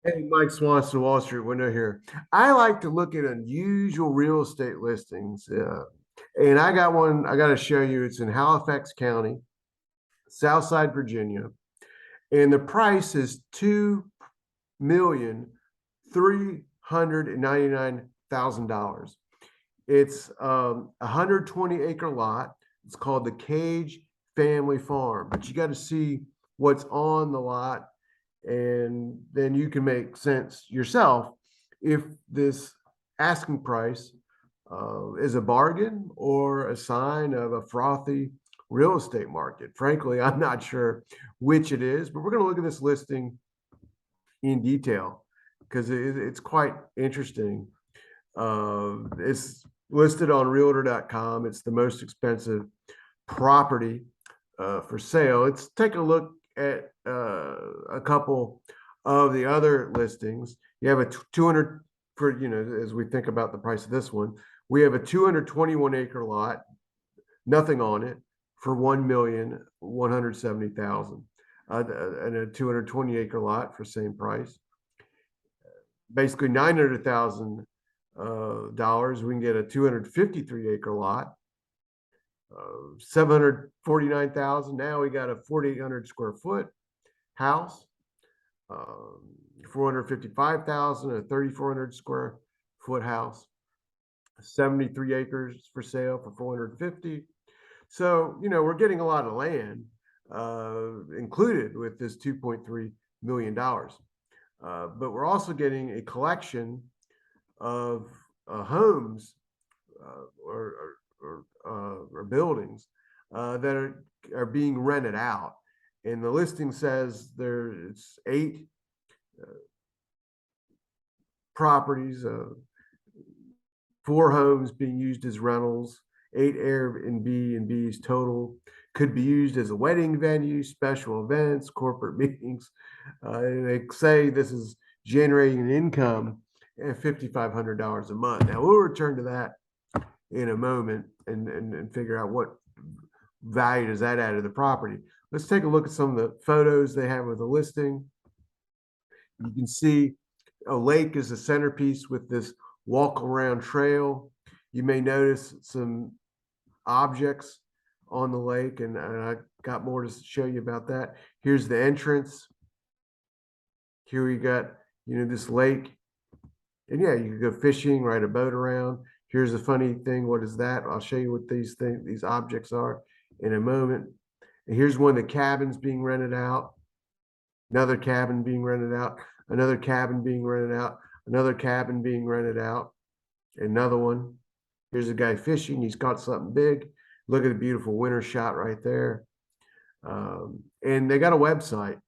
Hey, Mike Swanson, Wall Street Window here. I like to look at unusual real estate listings. And I got one I got to show you. It's in Halifax County, Southside Virginia. And the price is $2,399,000. It's a 120-acre lot. It's called the Cage Family Farm. But you got to see what's on the lot, and then you can make sense yourself if this asking price is a bargain or a sign of a frothy real estate market. Frankly, I'm not sure which it is, but we're going to look at this listing in detail because it's quite interesting. It's listed on realtor.com. It's the most expensive property for sale. Let's take a look at a couple of the other listings. You have a 200 for, as we think about the price of this one, we have a 221 acre lot, nothing on it, for 1,170,000, and a 220 acre lot for same price. Basically $900,000. We can get a 253 acre lot, 749,000. Now we got a 4,800 square foot house, 455,000, a 3,400 square foot house, 73 acres for sale for 450. So, we're getting a lot of land included with this $2.3 million. But we're also getting a collection of homes or buildings that are being rented out. And the listing says there's 8 properties, 4 homes being used as rentals, 8 Airbnb and B's total. Could be used as a wedding venue, special events, corporate meetings. And they say this is generating an income at $5,500 a month. Now we'll return to that in a moment and figure out what value does that add to the property. Let's take a look at some of the photos they have with the listing. You can see a lake is the centerpiece with this walk around trail. You may notice some objects on the lake, and I got more to show you about that. Here's the entrance. Here we got, this lake. And yeah, you could go fishing, ride a boat around. Here's a funny thing. What is that? I'll show you what these objects are in a moment. And here's one of the cabins being rented out. Another cabin being rented out. Another cabin being rented out. Another cabin being rented out. Another one. Here's a guy fishing. He's caught something big. Look at the beautiful winter shot right there. And they got a website,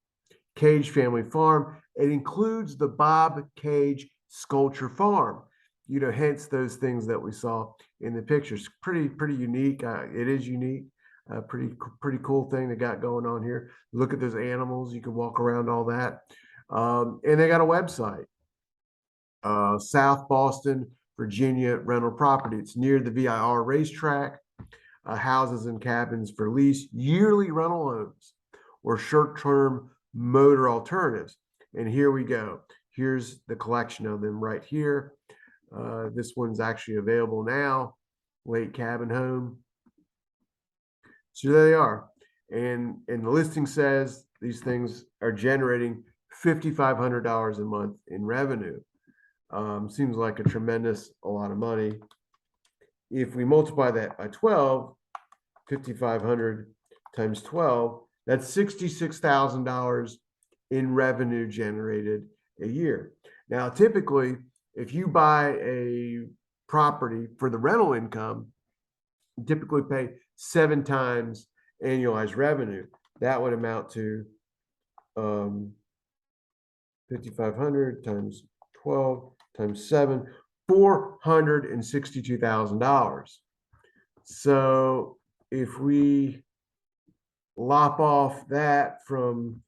Cage Family Farm. It includes the Bob Cage Sculpture Farm. Hence those things that we saw in the pictures. Pretty unique. It is unique. Pretty cool thing they got going on here. Look at those animals. You can walk around all that. And they got a website, South Boston, Virginia rental property. It's near the VIR racetrack. Houses and cabins for lease, yearly rental homes, or short-term motor alternatives. And here we go. Here's the collection of them right here. This one's actually available now. Lake cabin home. So there they are. And the listing says these things are generating $5,500 a month in revenue. Seems like a lot of money. If we multiply that by 12, 5,500 times 12, that's $66,000 in revenue generated a year. Now, typically, if you buy a property for the rental income, you typically pay 7 times annualized revenue. That would amount to 5,500 times 12 times 7, $462,000. So if we lop off that from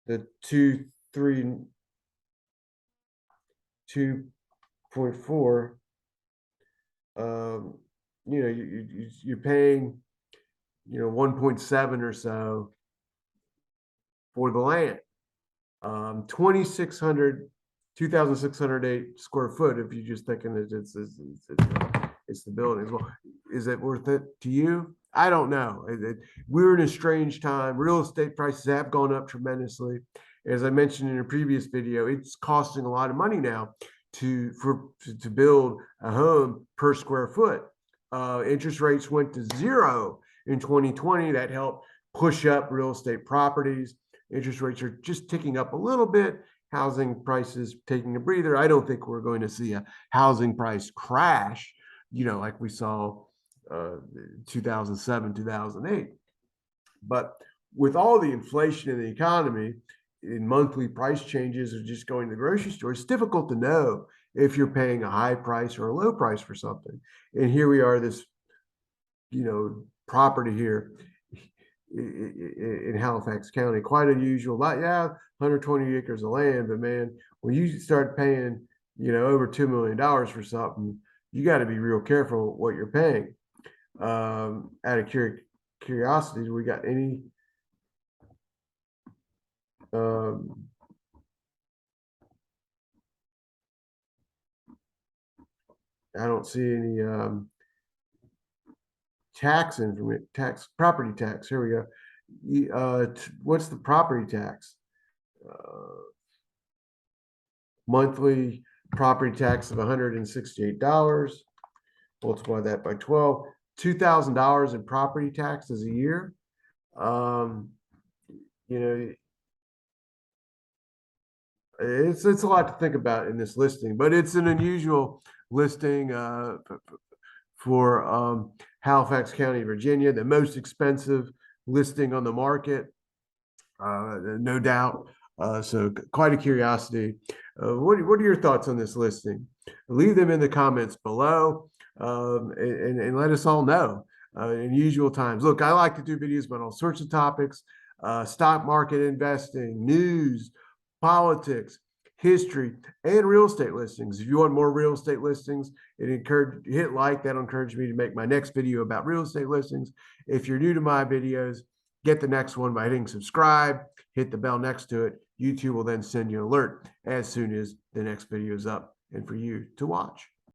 the 2.4, you're paying 1.7 or so for the land. 2,600 2,608 square foot. If you're just thinking that it's the buildings. Well, is it worth it to you? I don't know. We're in a strange time. Real estate prices have gone up tremendously. As I mentioned in a previous video, it's costing a lot of money now to build a home per square foot. Interest rates went to zero in 2020. That helped push up real estate properties. Interest rates are just ticking up a little bit. Housing prices taking a breather. I don't think we're going to see a housing price crash, like we saw 2007, 2008. But with all the inflation in the economy, in monthly price changes or just going to the grocery store, it's difficult to know if you're paying a high price or a low price for something. And here we are, this, property here in Halifax County, quite unusual. 120 acres of land, but man, when you start paying, over $2 million for something, you got to be real careful what you're paying. Out of curiosity, do we got any? I don't see any property tax. Here we go. What's the property tax? Monthly property tax of $168. Multiply that by 12. $2,000 in property taxes a year. It's a lot to think about in this listing, but it's an unusual listing for Halifax County, Virginia, the most expensive listing on the market, no doubt. So quite a curiosity. What are your thoughts on this listing? Leave them in the comments below, and let us all know. In usual times. Look, I like to do videos about all sorts of topics, stock market investing, news, politics, history, and real estate listings. If you want more real estate listings, hit like. That'll encourage me to make my next video about real estate listings. If you're new to my videos, get the next one by hitting subscribe, hit the bell next to it. YouTube will then send you an alert as soon as the next video is up and for you to watch.